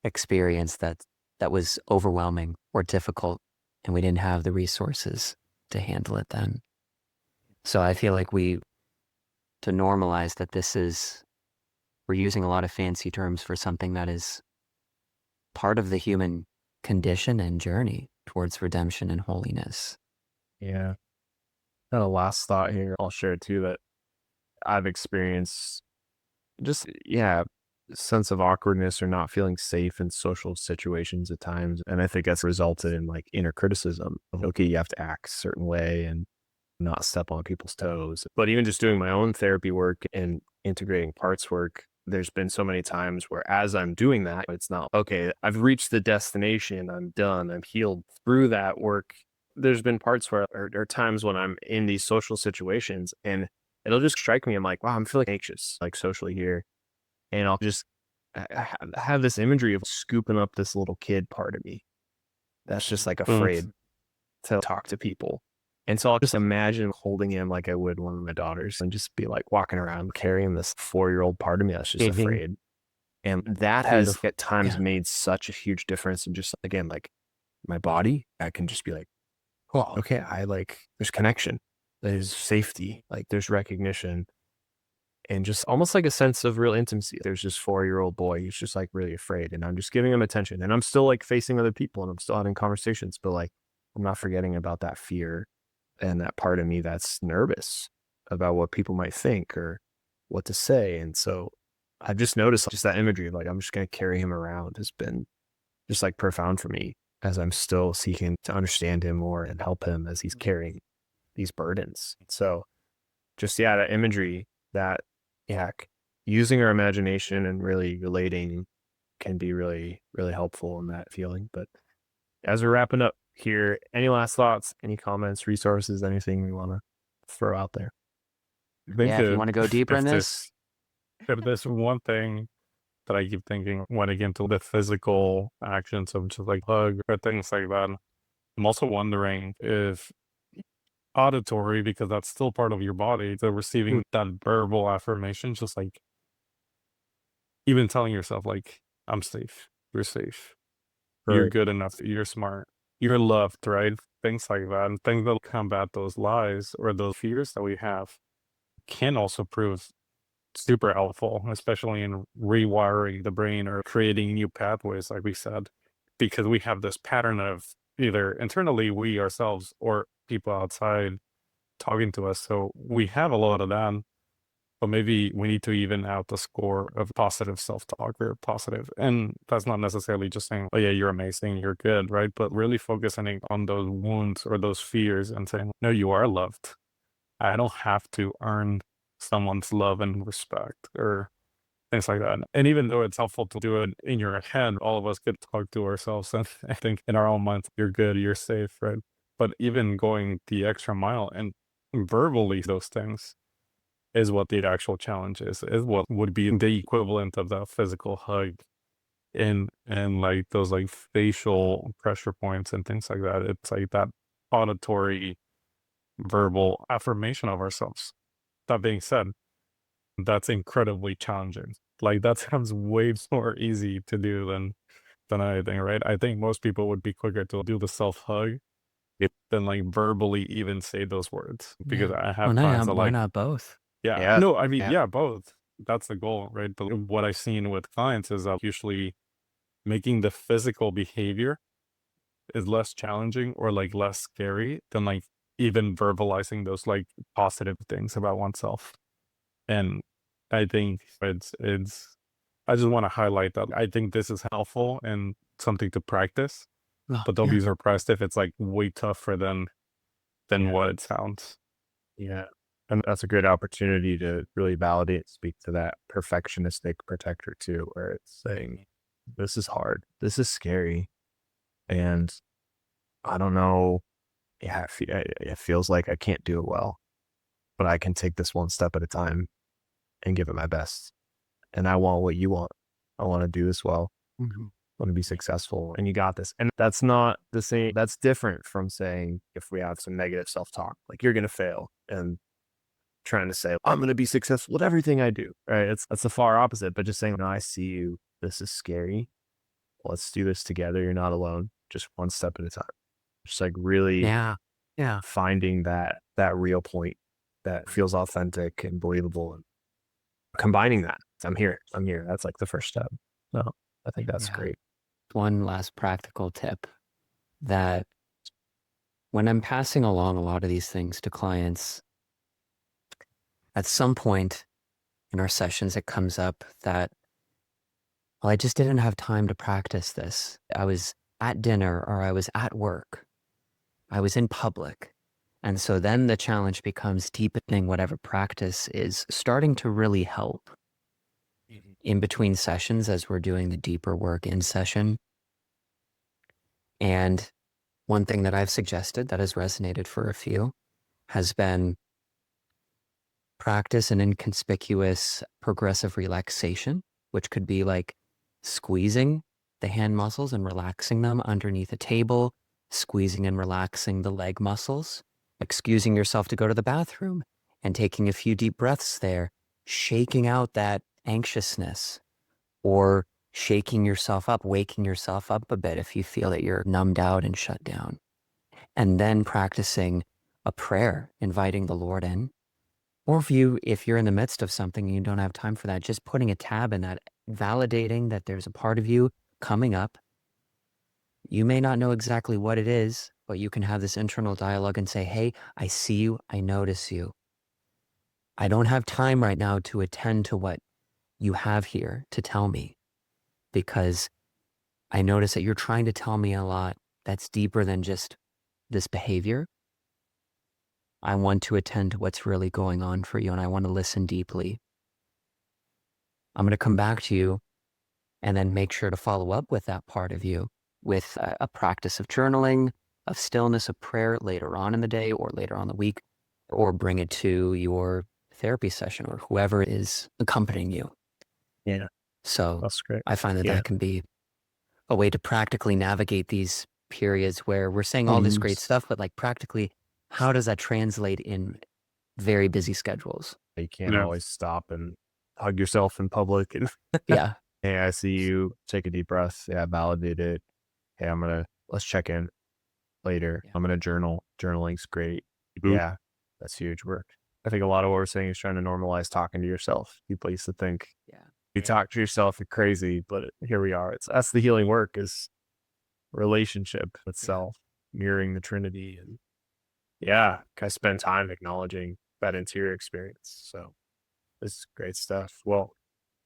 B: experience that was overwhelming or difficult, and we didn't have the resources to handle it then. So I feel like to normalize that we're using a lot of fancy terms for something that is part of the human condition and journey towards redemption and holiness.
A: Yeah. And a last thought here, I'll share too, that I've experienced just, sense of awkwardness or not feeling safe in social situations at times. And I think that's resulted in like inner criticism of, okay, you have to act a certain way and not step on people's toes. But even just doing my own therapy work and integrating parts work, there's been so many times where as I'm doing that, it's not, okay, I've reached the destination, I'm done, I'm healed through that work. There's been parts where, or times when I'm in these social situations and it'll just strike me. I'm like, wow, I'm feeling anxious, like socially here. And I'll just have this imagery of scooping up this little kid part of me that's just like afraid to talk to people. And so I'll just imagine holding him like I would one of my daughters and just be like walking around carrying this 4-year-old part of me that's just afraid. And that has at times made such a huge difference. And just again, like my body, I can just be like, oh, okay, there's connection, there's safety, like there's recognition, and just almost like a sense of real intimacy. There's this 4-year-old boy, he's just like really afraid, and I'm just giving him attention, and I'm still like facing other people and I'm still having conversations, but like I'm not forgetting about that fear and that part of me that's nervous about what people might think or what to say. And so I've just noticed just that imagery of like, I'm just going to carry him around has been just like profound for me as I'm still seeking to understand him more and help him as he's carrying these burdens. So just, that imagery that, using our imagination and really relating can be really, really helpful in that feeling. But as we're wrapping up here, any last thoughts, any comments, resources, anything we want to throw out there?
C: I think
B: If you want to go deeper in
C: if there's one thing that I keep thinking when I get into the physical actions of just like hug or things like that, I'm also wondering if auditory, because that's still part of your body, the receiving that verbal affirmation, just like even telling yourself like, I'm safe, you're safe, you're good enough, you're smart, you're loved, right? Things like that, and things that combat those lies or those fears that we have can also prove super helpful, especially in rewiring the brain or creating new pathways, like we said, because we have this pattern of either internally we ourselves or people outside talking to us. So we have a lot of that, but maybe we need to even out the score of positive self-talk or positive. And that's not necessarily just saying, oh yeah, you're amazing, you're good, right? But really focusing on those wounds or those fears and saying, no, you are loved. I don't have to earn someone's love and respect or things like that. And even though it's helpful to do it in your head, all of us could talk to ourselves and I think in our own minds, you're good, you're safe, right? But even going the extra mile and verbally those things is what the actual challenge is what would be the equivalent of that physical hug and like those like facial pressure points and things like that. It's like that auditory verbal affirmation of ourselves. That being said, that's incredibly challenging. Like that sounds way more easy to do than anything, right? I think most people would be quicker to do the self hug than like verbally even say those words, because I have clients that
B: why
C: like,
B: not both?
C: no, I mean, both. That's the goal, right? But what I've seen with clients is that usually making the physical behavior is less challenging or like less scary than like even verbalizing those like positive things about oneself. And I think it's I just want to highlight that I think this is helpful and something to practice, but don't be surprised if it's like way tougher than what it sounds.
A: Yeah. And that's a great opportunity to really validate, speak to that perfectionistic protector too, where it's saying, this is hard, this is scary. And I don't know. Yeah, it feels like I can't do it well, but I can take this one step at a time and give it my best. And I want what you want. I want to do this well. I want to be successful, and you got this. And that's not the same. That's different from saying if we have some negative self-talk, like you're going to fail, and trying to say, I'm going to be successful at everything I do. Right. That's the far opposite, but just saying, no, I see you. This is scary. Let's do this together. You're not alone. Just one step at a time. Just like really finding that real point that feels authentic and believable, and combining that. I'm here. That's like the first step. So I think that's great.
B: One last practical tip that when I'm passing along a lot of these things to clients, at some point in our sessions, it comes up that, well, I just didn't have time to practice this. I was at dinner or I was at work. I was in public. And so then the challenge becomes deepening whatever practice is starting to really help in between sessions as we're doing the deeper work in session. And one thing that I've suggested that has resonated for a few has been practice an inconspicuous progressive relaxation, which could be like squeezing the hand muscles and relaxing them underneath a table, squeezing and relaxing the leg muscles, excusing yourself to go to the bathroom and taking a few deep breaths there, shaking out that anxiousness, or shaking yourself up, waking yourself up a bit if you feel that you're numbed out and shut down. And then practicing a prayer, inviting the Lord in. Or if you're in the midst of something and you don't have time for that, just putting a tab in that, validating that there's a part of you coming up. You may not know exactly what it is, but you can have this internal dialogue and say, hey, I see you, I notice you. I don't have time right now to attend to what you have here to tell me, because I notice that you're trying to tell me a lot that's deeper than just this behavior. I want to attend to what's really going on for you, and I want to listen deeply. I'm going to come back to you and then make sure to follow up with that part of you with a practice of journaling, of stillness, of prayer later on in the day or later on the week, or bring it to your therapy session or whoever is accompanying you.
A: Yeah,
B: So
A: that's great.
B: I find that
A: Yeah.
B: that can be a way to practically navigate these periods where we're saying all this great stuff, but like practically, how does that translate in very busy schedules?
A: You can't
C: Yeah.
A: always stop and hug yourself in public and
B: Yeah.
A: hey, I see you. Take a deep breath. Yeah, validate it. Hey, let's check in later.
B: Yeah.
A: I'm gonna journal. Journaling's great.
C: Mhm.
A: Yeah, that's huge work. I think a lot of what we're saying is trying to normalize talking to yourself. People used to think
B: Yeah.
A: you talk to yourself, you're crazy, but here we are. That's the healing work, is relationship itself, mirroring the Trinity. And yeah, I spend time acknowledging that interior experience. So this is great stuff. Well,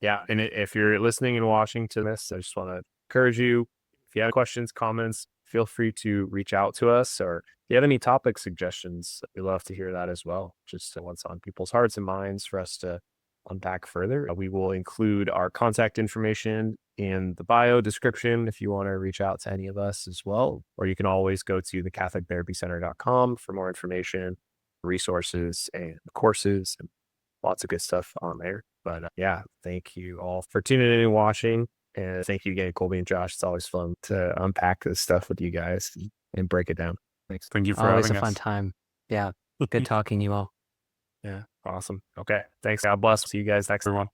A: yeah. And if you're listening and watching to this, I just want to encourage you, if you have questions, comments, feel free to reach out to us. Or if you have any topic suggestions, we'd love to hear that as well. Just what's on people's hearts and minds for us to unpack further. We will include our contact information in the bio description if you want to reach out to any of us as well. Or you can always go to thecatholictherapycenter.com for more information, resources, and courses, and lots of good stuff on there. But yeah, thank you all for tuning in and watching. And thank you again, Kolbe and Josh. It's always fun to unpack this stuff with you guys and break it down. Thanks.
C: Thank you for
B: Always a
C: having
B: fun
C: us.
B: time. Yeah. Good talking to you all.
A: Yeah, awesome. Okay, thanks. God bless. See you guys next time.
C: Everyone.